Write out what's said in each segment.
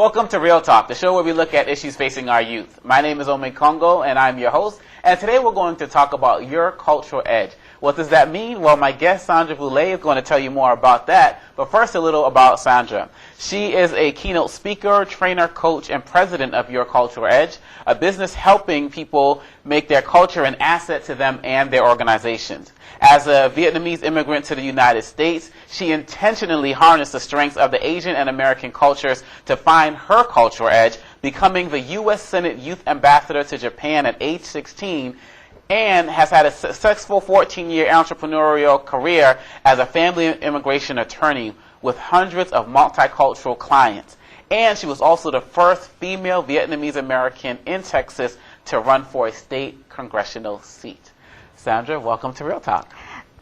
Welcome to Real Talk, the show where we look at issues facing our youth. My name is Ome Kongo, and I'm your host. And today we're going to talk about your cultural edge. What does that mean? Well, my guest, Sandra Vu is going to tell you more about that. But first, a little about Sandra. She is a keynote speaker, trainer, coach, and president of Your Cultural Edge, a business helping people make their culture an asset to them and their organizations. As a Vietnamese immigrant to the United States, she intentionally harnessed the strengths of the Asian and American cultures to find her cultural edge, becoming the U.S. Senate Youth Ambassador to Japan at age 16, and has had a successful 14-year entrepreneurial career as a family and immigration attorney with hundreds of multicultural clients. And she was also the first female Vietnamese American in Texas to run for a state congressional seat. Sandra, welcome to Real Talk.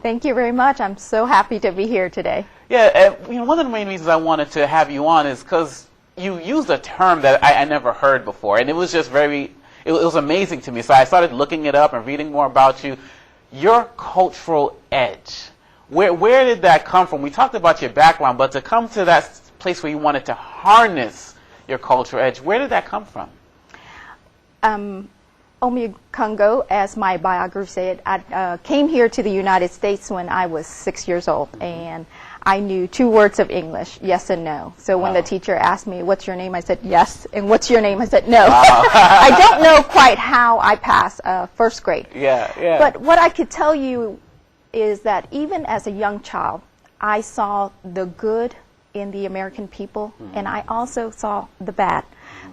Thank you very much. I'm so happy to be here today. Yeah, one of the main reasons I wanted to have you on is because you used a term that I never heard before, and it was just it was amazing to me. So I started looking it up and reading more about you. Your cultural edge. Where did that come from? We talked about your background, but to come to that place where you wanted to harness your cultural edge, where did that come from? Omi Kongo, as my biography said, I came here to the United States when I was 6 years old, and I knew 2 words of English, yes and no. So when the teacher asked me, what's your name, I said yes, and what's your name, I said no. I don't know quite how I passed first grade. Yeah. But what I could tell you is that even as a young child, I saw the good in the American people, and I also saw the bad.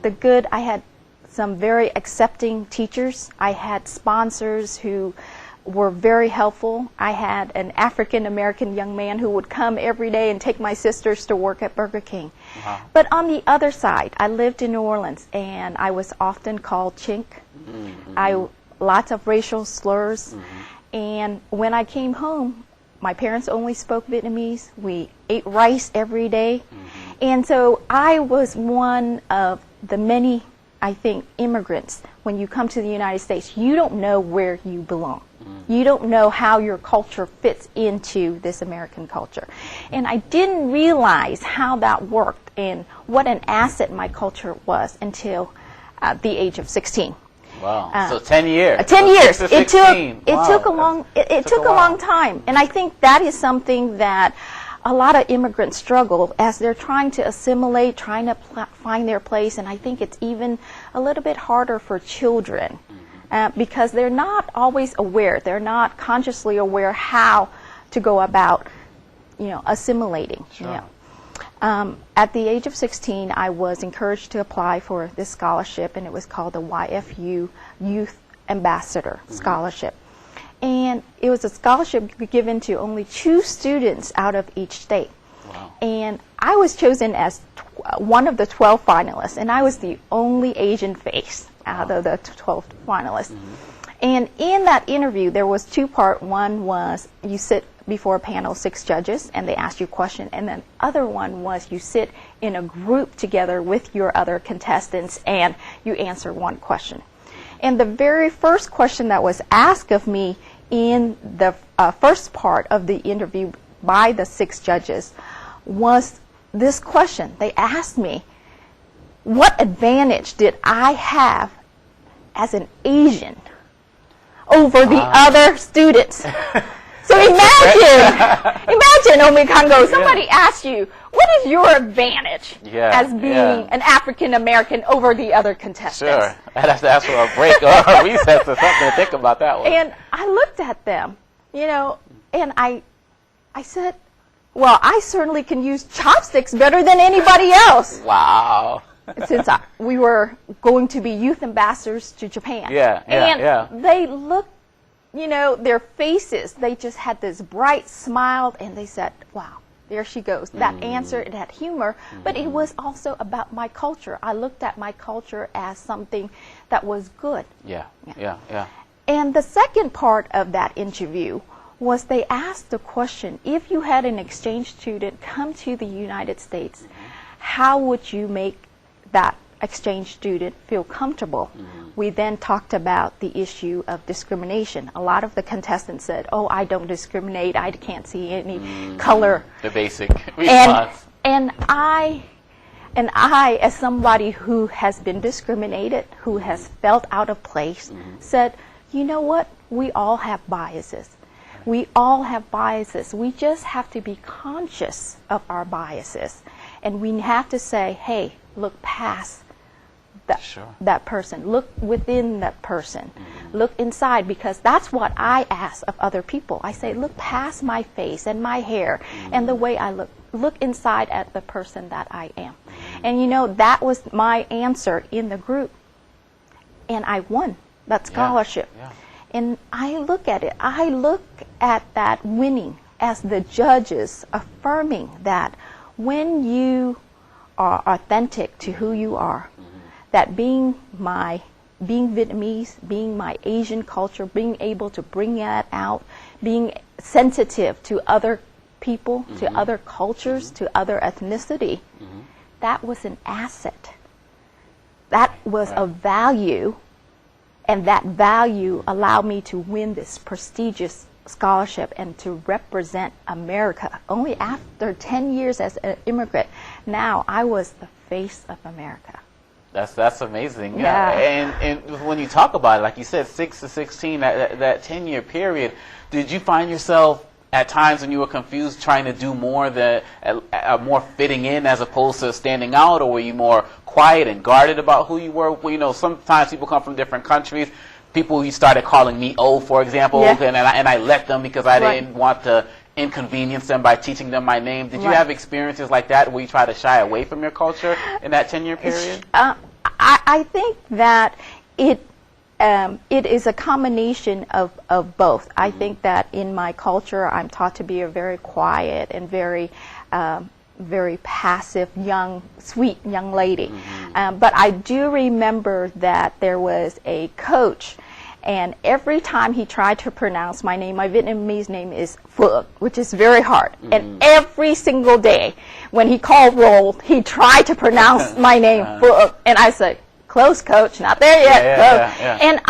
The good, I had some very accepting teachers. I had sponsors who were very helpful. I had an African-American young man who would come every day and take my sisters to work at Burger King. But on the other side, I lived in New Orleans, and I was often called chink. Lots of racial slurs. And when I came home, my parents only spoke Vietnamese. We ate rice every day. And so I was one of the many, I think, immigrants. When you come to the United States, you don't know where you belong. You don't know how your culture fits into this American culture. And I didn't realize how that worked and what an asset my culture was until the age of 16. Wow. So 10 years. 10 years. It took a long time. And I think that is something that a lot of immigrants struggle as they're trying to assimilate, trying to find their place. And I think it's even a little bit harder for children because they're not always aware. They're not consciously aware how to go about, assimilating. Sure. At the age of 16, I was encouraged to apply for this scholarship, and it was called the YFU Youth Ambassador Scholarship. And it was a scholarship given to only 2 students out of each state. Wow. And I was chosen as one of the 12 finalists, and I was the only Asian face out of the 12 finalists. And in that interview, there was 2 parts. One was you sit before a panel, 6 judges, and they ask you a question. And then the other one was you sit in a group together with your other contestants, and you answer one question. And the very first question that was asked of me in the first part of the interview by the 6 judges was this question. They asked me, what advantage did I have as an Asian over the other students? So imagine, Omi Kongo, somebody asks you, what is your advantage as being an African American over the other contestants? Sure. I'd have to ask for a break or a recess or something to think about that one. And I looked at them, and I said, well, I certainly can use chopsticks better than anybody else. Wow. Since we were going to be youth ambassadors to Japan. And they looked, their faces, they just had this bright smile, and they said, wow, there she goes. That answer, it had humor, but it was also about my culture. I looked at my culture as something that was good. Yeah. And the second part of that interview was they asked the question, if you had an exchange student come to the United States, how would you make that exchange student feel comfortable? We then talked about the issue of discrimination. A lot of the contestants said, oh, I don't discriminate, I can't see any color. The basic response. And I And I, as somebody who has been discriminated, who has felt out of place, said, you know what? We all have biases. We all have biases. We just have to be conscious of our biases. And we have to say, hey, look past that person. Look within that person. Look inside, because that's what I ask of other people. I say, look past my face and my hair and the way I look. Look inside at the person that I am. And you know, that was my answer in the group. And I won that scholarship. Yeah. And I look at it. I look at that winning as the judges affirming that when you are authentic to who you are, that being Vietnamese, being my Asian culture, being able to bring that out, being sensitive to other people, to other cultures, to other ethnicity, that was an asset. That was a value, and that value allowed me to win this prestigious scholarship and to represent America. Only after 10 years as an immigrant, now I was the face of America. That's amazing. Yeah. And when you talk about it, like you said, 6 to 16, that 10-year period, did you find yourself at times when you were confused trying to do more more fitting in as opposed to standing out, or were you more quiet and guarded about who you were? Well, you know, sometimes people come from different countries. People, you started calling me O, for example, and I let them because I didn't want to inconvenience them by teaching them my name. Did you have experiences like that where you try to shy away from your culture in that 10-year period? I think that it is a combination of both. I think that in my culture, I'm taught to be a very quiet and very passive, sweet young lady. But I do remember that there was a coach, and every time he tried to pronounce my name, my Vietnamese name is Vu, which is very hard. And every single day when he called roll, he tried to pronounce my name, Vu. And I said, close, coach, not there yet. And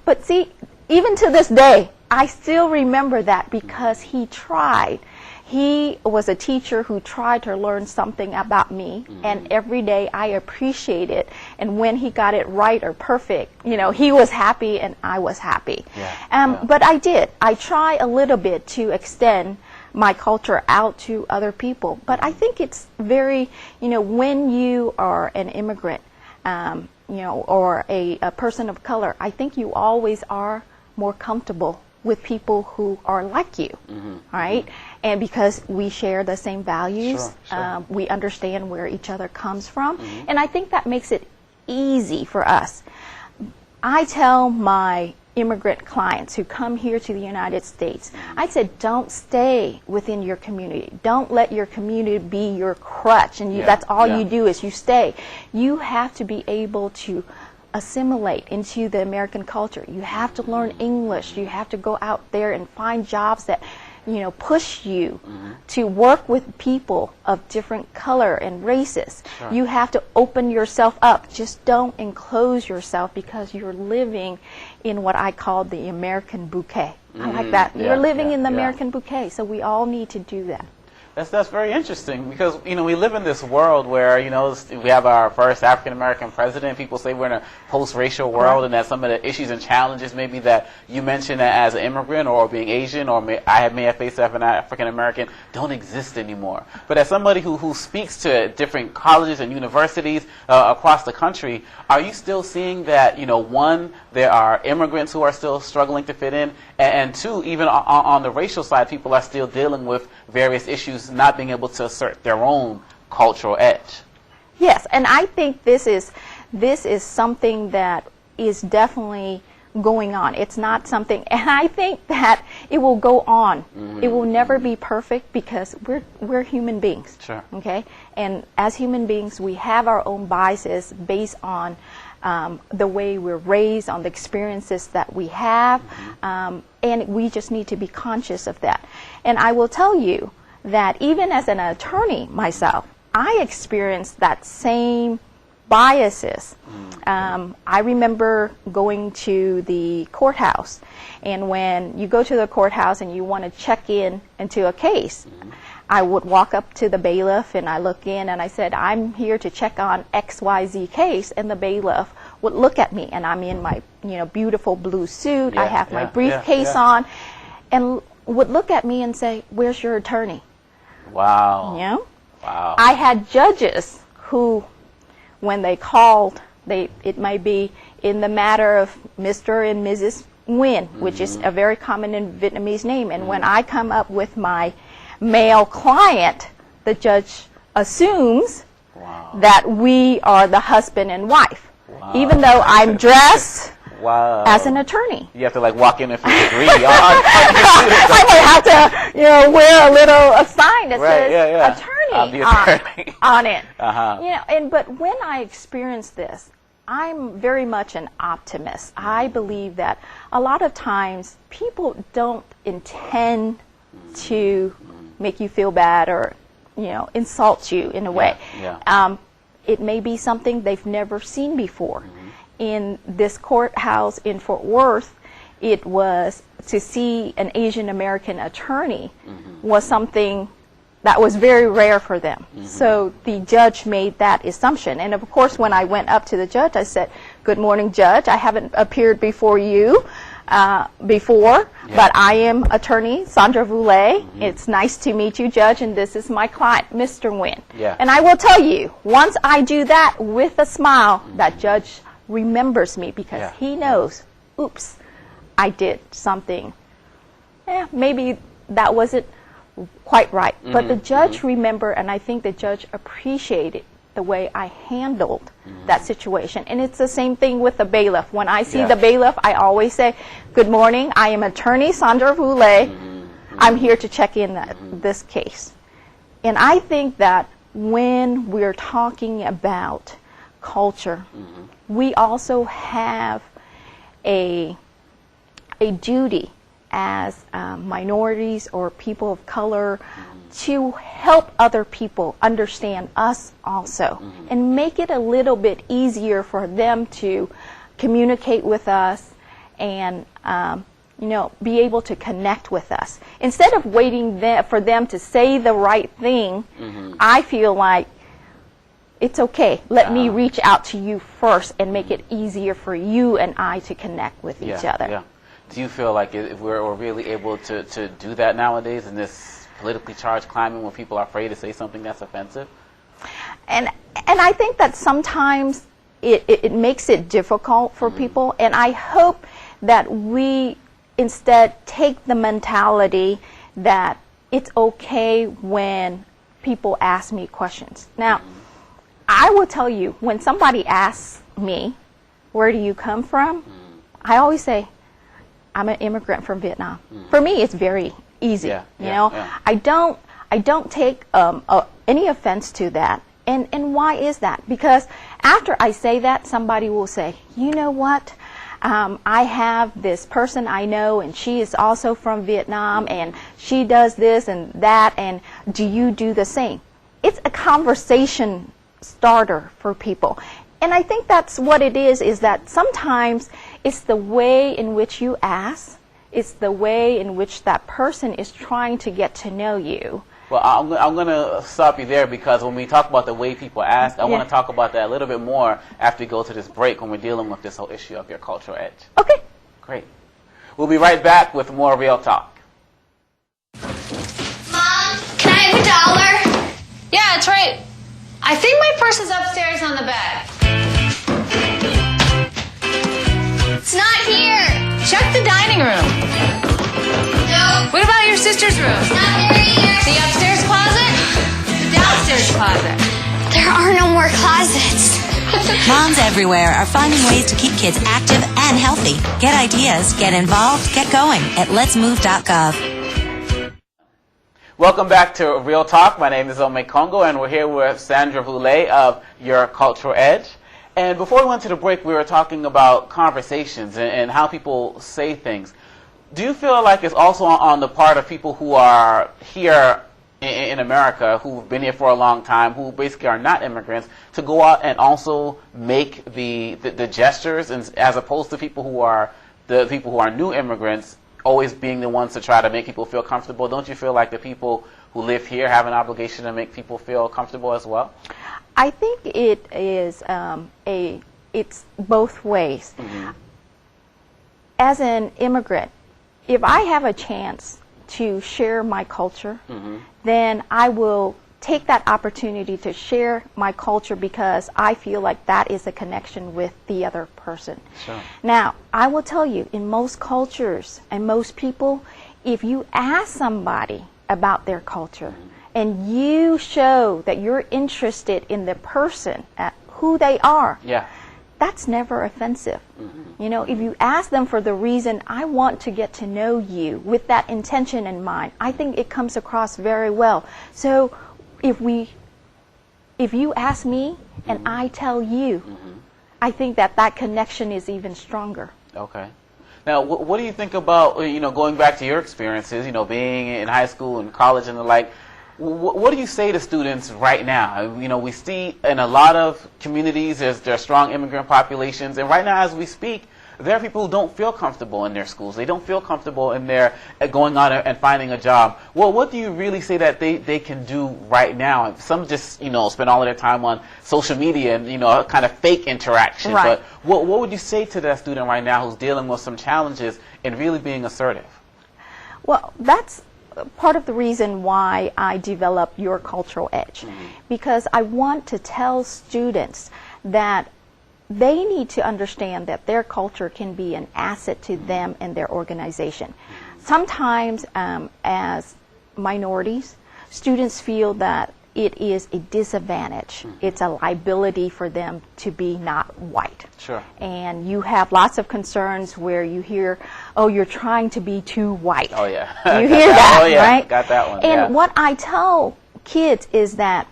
but see, even to this day, I still remember that because he tried. He was a teacher who tried to learn something about me, and every day I appreciate it. And when he got it right or perfect, you know, he was happy and I was happy. But I try a little bit to extend my culture out to other people. But I think it's very, you know, when you are an immigrant, you know, or a person of color, I think you always are more comfortable with people who are like you, right? And because we share the same values, we understand where each other comes from, and I think that makes it easy for us. I tell my immigrant clients who come here to the United States, I said, don't stay within your community. Don't let your community be your crutch, and that's all you do is you stay. You have to be able to assimilate into the American culture. You have to learn English. You have to go out there and find jobs that, you know, push you to work with people of different color and races. You have to open yourself up. Just don't enclose yourself because you're living in what I call the American bouquet. I like that. You're living in the American bouquet, so we all need to do that. That's very interesting because, you know, we live in this world where, you know, we have our first African-American president. People say we're in a post-racial world and that some of the issues and challenges maybe that you mentioned as an immigrant or being Asian or may have faced as an African-American don't exist anymore. But as somebody who speaks to different colleges and universities across the country, are you still seeing that, you know, one, there are immigrants who are still struggling to fit in, and two, even on the racial side, people are still dealing with various issues not being able to assert their own cultural edge? Yes, and I think this is something that is definitely going on. It's not something, and I think that it will go on. It will never be perfect because we're human beings. Okay, and as human beings, we have our own biases based on the way we're raised, on the experiences that we have, and we just need to be conscious of that. And I will tell you that even as an attorney myself, I experienced that same biases. I remember going to the courthouse, and when you go to the courthouse and you want to check in into a case, I would walk up to the bailiff and I look in and I said, I'm here to check on XYZ case, and the bailiff would look at me, and I'm in my beautiful blue suit, I have my briefcase on, and would look at me and say, where's your attorney? Wow. You know? Wow. I had judges who, when they called, it might be in the matter of Mr. and Mrs. Nguyen, which is a very common in Vietnamese name, and when I come up with my male client, the judge assumes that we are the husband and wife, even though I'm dressed as an attorney. You have to like walk in with your degree. I might have to, wear a little sign that says attorney on it. But when I experience this, I'm very much an optimist. I believe that a lot of times people don't intend to make you feel bad or, insult you in a way. It may be something they've never seen before. In this courthouse in Fort Worth, it was to see an Asian American attorney was something that was very rare for them. So the judge made that assumption. And of course, when I went up to the judge, I said, good morning, Judge. I haven't appeared before you before, but I am attorney Sandra Vu. It's nice to meet you, Judge, and this is my client, Mr. Nguyen. And I will tell you, once I do that with a smile, that judge remembers me because he knows, oops, I did something. Maybe that wasn't quite right. But the judge remembered, and I think the judge appreciated the way I handled that situation. And it's the same thing with the bailiff. When I see the bailiff, I always say, good morning, I am attorney Sandra Vu. I'm here to check in this case. And I think that when we're talking about culture, we also have a duty as minorities or people of color to help other people understand us also and make it a little bit easier for them to communicate with us and be able to connect with us. Instead of waiting for them to say the right thing, I feel like it's okay. Let me reach out to you first and make it easier for you and I to connect with each other. Do you feel like if we're really able to do that nowadays in this politically charged climate when people are afraid to say something that's offensive? And I think that sometimes it makes it difficult for people, and I hope that we instead take the mentality that it's okay when people ask me questions. Now, I will tell you, when somebody asks me, where do you come from? I always say, I'm an immigrant from Vietnam. For me, it's very easy. I don't take any offense to that. And why is that? Because after I say that, somebody will say, you know what? I have this person I know, and she is also from Vietnam, and she does this and that, and do you do the same? It's a conversation starter for people. And I think that's what it is that sometimes it's the way in which you ask, it's the way in which that person is trying to get to know you. Well, I'm going to stop you there, because when we talk about the way people ask, I want to talk about that a little bit more after we go to this break when we're dealing with this whole issue of your cultural edge. Okay. Great. We'll be right back with more Real Talk. Mom, can I have $1? Yeah, it's right. I think my purse is upstairs on the bed. It's not here. Check the dining room. No. What about your sister's room? It's not there either. The upstairs closet? The downstairs closet? There are no more closets. Moms everywhere are finding ways to keep kids active and healthy. Get ideas, get involved, get going at letsmove.gov. Welcome back to Real Talk. My name is Ome Congo, and we're here with Sandra Vu of Your Cultural Edge. And before we went to the break, we were talking about conversations and how people say things. Do you feel like it's also on the part of people who are here in America who've been here for a long time, who basically are not immigrants, to go out and also make the gestures, and as opposed to people who are new immigrants always being the ones to try to make people feel comfortable? Don't you feel like the people who live here have an obligation to make people feel comfortable as well? I think it is it's both ways. As an immigrant, if I have a chance to share my culture, then I will take that opportunity to share my culture because I feel like that is a connection with the other person. Sure. Now, I will tell you, in most cultures and most people, if you ask somebody about their culture and you show that you're interested in the person, who they are, Yeah. that's never offensive. You know, if you ask them for the reason, I want to get to know you, with that intention in mind, I think it comes across very well. So if you ask me and I tell you, I think that connection is even stronger. Okay. Now, what do you think about, going back to your experiences, being in high school and college and the like? What do you say to students right now? We see in a lot of communities there are strong immigrant populations, and right now as we speak, there are people who don't feel comfortable in their schools. They don't feel comfortable in their going out and finding a job. Well, what do you really say that they can do right now? Some just spend all of their time on social media and kind of fake interaction. Right. But what would you say to that student right now who's dealing with some challenges and really being assertive? Well, that's part of the reason why I developed Your Cultural Edge, because I want to tell students that they need to understand that their culture can be an asset to them and their organization. Sometimes as minorities, students feel that it is a disadvantage. It's a liability for them to be not white. Sure. And you have lots of concerns where you hear, oh, you're trying to be too white. Oh, yeah. You hear that, oh, yeah. right? Got that one. And yeah. what I tell kids is that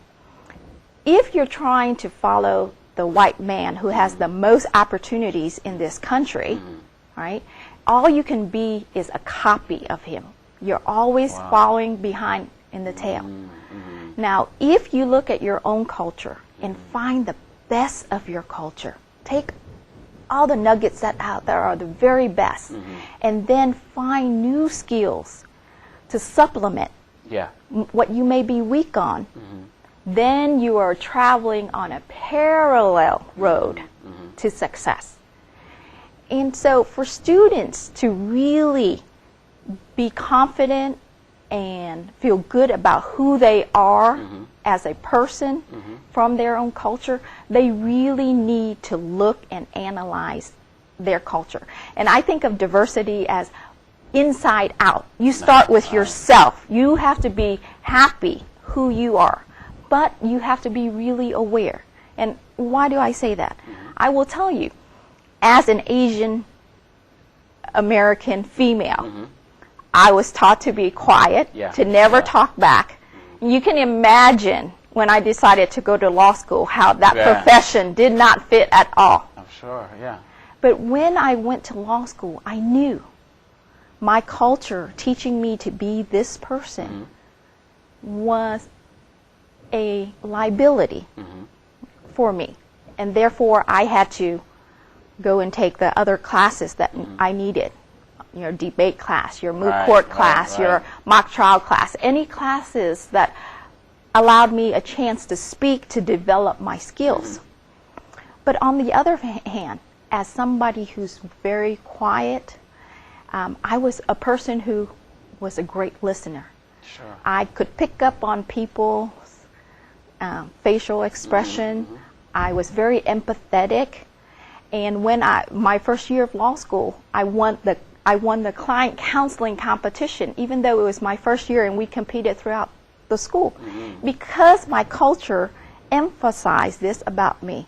if you're trying to follow the white man who has the most opportunities in this country, right, all you can be is a copy of him. You're always following behind in the tail. Now, if you look at your own culture and find the best of your culture, take all the nuggets that out there are the very best, and then find new skills to supplement Yeah. what you may be weak on, then you are traveling on a parallel road to success. And so for students to really be confident and feel good about who they are as a person from their own culture, they really need to look and analyze their culture. And I think of diversity as inside out. You start with yourself. You have to be happy who you are, but you have to be really aware. And why do I say that? I will tell you, as an Asian American female, I was taught to be quiet, to never talk back. You can imagine when I decided to go to law school how that profession did not fit at all. I'm sure, yeah. But when I went to law school, I knew my culture teaching me to be this person was a liability for me. And therefore, I had to go and take the other classes that I needed. Your debate class, your moot court class, your mock trial class, any classes that allowed me a chance to speak, to develop my skills. But on the other hand, as somebody who's very quiet, I was a person who was a great listener. Sure. I could pick up on people's facial expression. I was very empathetic. And when my first year of law school, I won the client counseling competition, even though it was my first year and we competed throughout the school, because my culture emphasized this about me,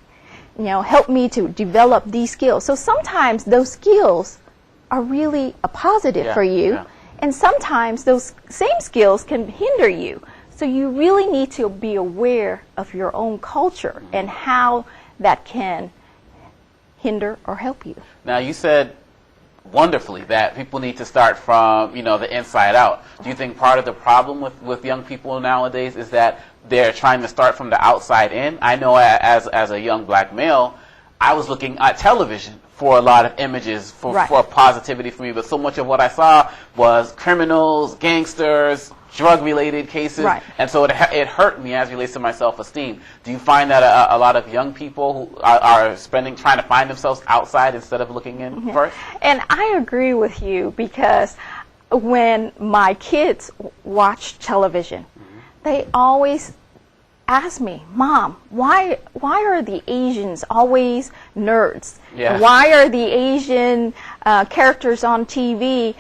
helped me to develop these skills. So sometimes those skills are really a positive for you, and sometimes those same skills can hinder you. So you really need to be aware of your own culture and how that can hinder or help you. Now, you said wonderfully that people need to start from, the inside out. Do you think part of the problem with young people nowadays is that they're trying to start from the outside in? I know as a young black male, I was looking at television for a lot of images for positivity for me, but so much of what I saw was criminals, gangsters, drug-related cases, and so it hurt me as it relates to my self-esteem. Do you find that a lot of young people who are trying to find themselves outside instead of looking in first? And I agree with you, because when my kids watch television, they always ask me, Mom, why are the Asians always nerds? Yeah. Why are the Asian characters on TV,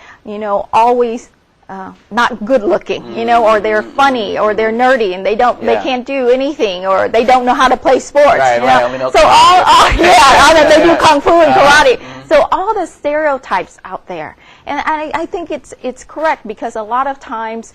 always not good looking, or they're funny, or they're nerdy, and they can't do anything, or they don't know how to play sports. Only know so they do kung fu and karate. So all the stereotypes out there, and I think it's correct, because a lot of times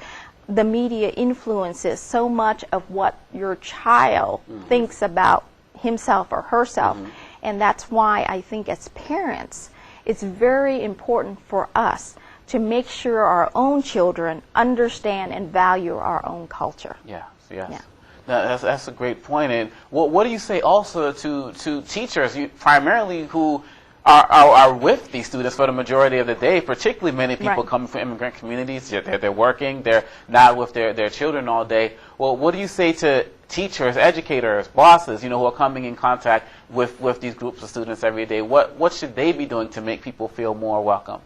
the media influences so much of what your child thinks about himself or herself, and that's why I think as parents, it's very important for us to make sure our own children understand and value our own culture. Yes. Yeah. That's a great point. And what do you say also to teachers, primarily who are with these students for the majority of the day, particularly many people coming from immigrant communities? They're working, they're not with their children all day. Well, what do you say to teachers, educators, bosses, who are coming in contact with these groups of students every day? What should they be doing to make people feel more welcome?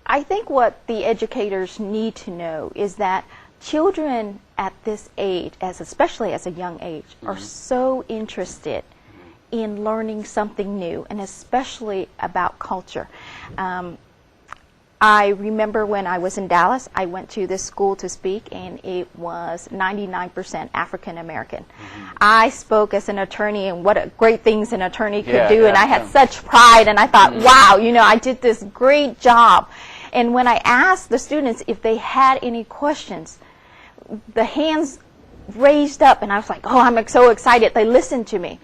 I think what the educators need to know is that children at this age, especially as a young age, are so interested in learning something new, and especially about culture. I remember when I was in Dallas, I went to this school to speak, and it was 99% African American. I spoke as an attorney, and what great things an attorney could do, and I had such pride, and I thought, wow, I did this great job. And when I asked the students if they had any questions, the hands raised up, and I was like, oh, I'm so excited. They listened to me.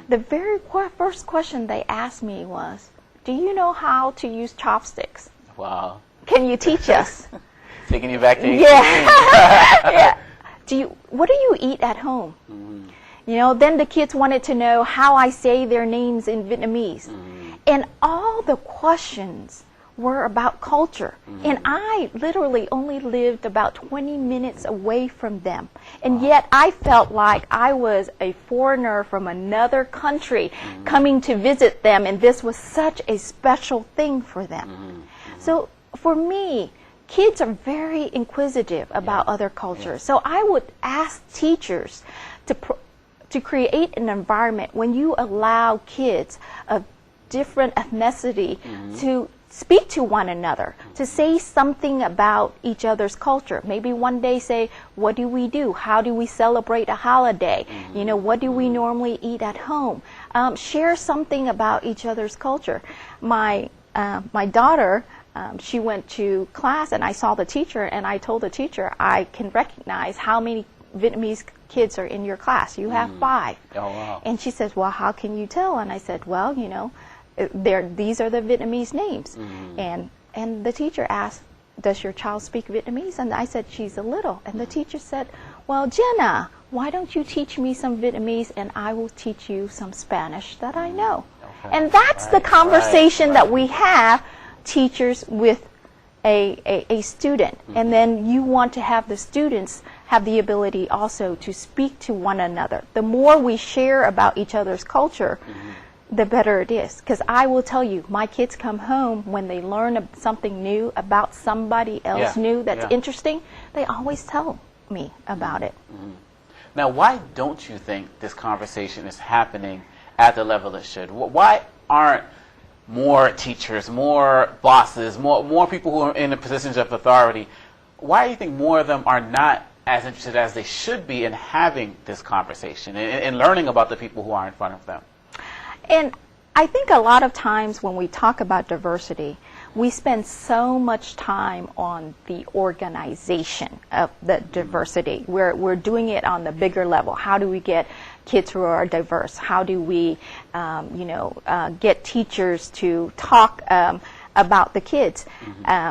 The very first question they asked me was, do you know how to use chopsticks? Wow. Can you teach us? Taking you back to 18. Yeah. What do you eat at home? Then the kids wanted to know how I say their names in Vietnamese. And all the questions were about culture. And I literally only lived about 20 minutes away from them. And yet I felt like I was a foreigner from another country coming to visit them, and this was such a special thing for them. So for me, kids are very inquisitive about other cultures. So I would ask teachers to create an environment when you allow kids of different ethnicity to speak to one another, to say something about each other's culture. Maybe one day say, what do we do? How do we celebrate a holiday? What do we normally eat at home? Share something about each other's culture. My daughter, she went to class, and I saw the teacher, and I told the teacher, I can recognize how many Vietnamese kids are in your class. You have 5. Oh, wow. And she says, well, how can you tell? And I said, well, these are the Vietnamese names. And the teacher asked, does your child speak Vietnamese? And I said, she's a little. And the teacher said, well, Jenna, why don't you teach me some Vietnamese, and I will teach you some Spanish that I know. And that's the conversation that we have, teachers with a student. And then you want to have the students have the ability also to speak to one another. The more we share about each other's culture, the better it is. Because I will tell you, my kids come home when they learn something new about somebody else new that's interesting, they always tell me about it. Now, why don't you think this conversation is happening at the level it should? Why aren't more teachers, more bosses, more people who are in the positions of authority, why do you think more of them are not as interested as they should be in having this conversation and learning about the people who are in front of them? And I think a lot of times when we talk about diversity, we spend so much time on the organization of the diversity. We're doing it on the bigger level. How do we get kids who are diverse? How do we, get teachers to talk about the kids,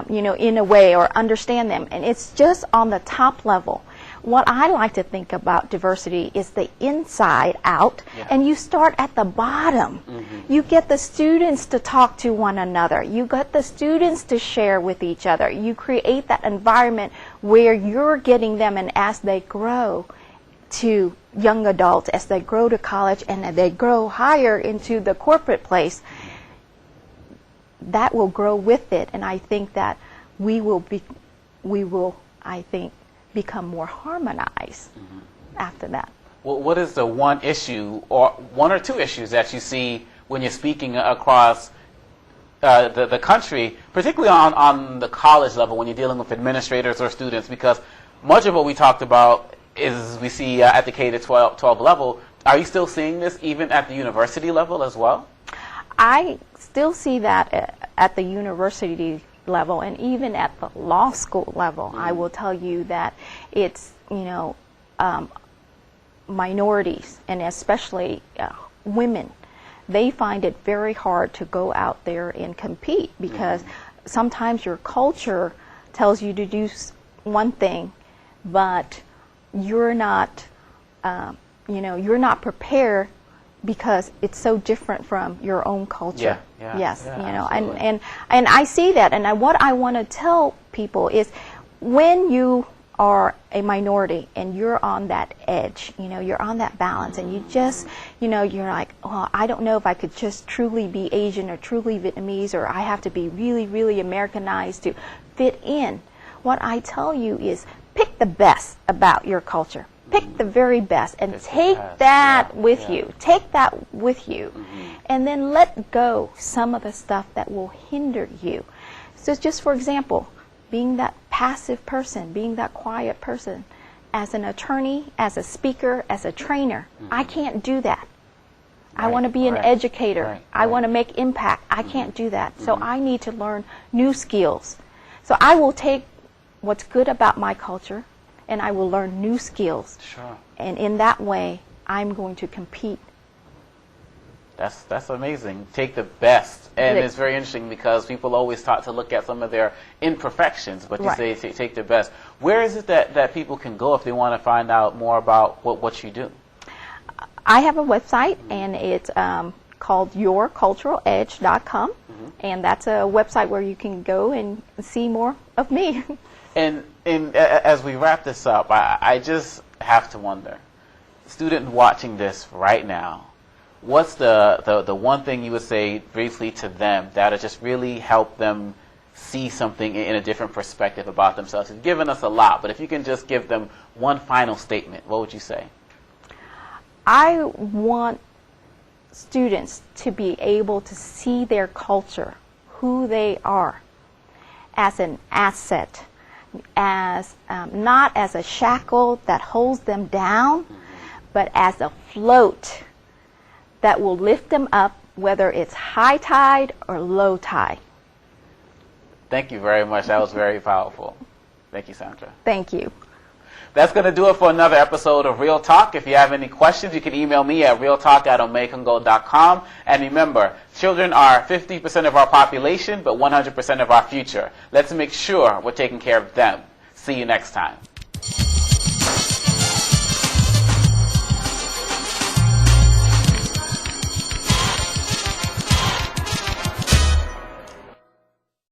in a way, or understand them. And it's just on the top level. What I like to think about diversity is the inside out, and you start at the bottom. You get the students to talk to one another. You get the students to share with each other. You create that environment where you're getting them, and as they grow to young adults, as they grow to college, and as they grow higher into the corporate place, that will grow with it. And I think that we will, I think, become more harmonized after that. Well, what is the one issue or one or two issues that you see when you're speaking across the country, particularly on the college level when you're dealing with administrators or students? Because much of what we talked about is we see at the K-12 level. Are you still seeing this even at the university level as well? I still see that at the university level, and even at the law school level. I will tell you that it's, minorities, and especially women, they find it very hard to go out there and compete, because sometimes your culture tells you to do one thing, but you're not, you're not prepared because it's so different from your own culture. And I see that, and what I want to tell people is, when you are a minority and you're on that edge, you're on that balance, and you just, you're like, oh, I don't know if I could just truly be Asian or truly Vietnamese, or I have to be really, really Americanized to fit in. What I tell you is, pick the best about your culture. Pick the very best, and take that with you. Take that with you. And then let go some of the stuff that will hinder you. So just for example, being that passive person, being that quiet person, as an attorney, as a speaker, as a trainer, I can't do that. I want to be an educator. I want to make impact. I can't do that. So I need to learn new skills. So I will take what's good about my culture, and I will learn new skills. Sure. And in that way, I'm going to compete. That's amazing. Take the best. And it's very interesting because people always start to look at some of their imperfections, but you say take the best. Where is it that people can go if they want to find out more about what you do? I have a website, and it's called yourculturaledge.com, and that's a website where you can go and see more of me. And as we wrap this up, I just have to wonder, student watching this right now, what's the one thing you would say briefly to them that would just really help them see something in a different perspective about themselves? You've given us a lot, but if you can just give them one final statement, what would you say? I want students to be able to see their culture, who they are, as an asset, as not as a shackle that holds them down, but as a float that will lift them up, whether it's high tide or low tide. Thank you very much. That was very powerful. Thank you, Sandra. Thank you. That's going to do it for another episode of Real Talk. If you have any questions, you can email me at realtalk@omekongo.com. And remember, children are 50% of our population, but 100% of our future. Let's make sure we're taking care of them. See you next time.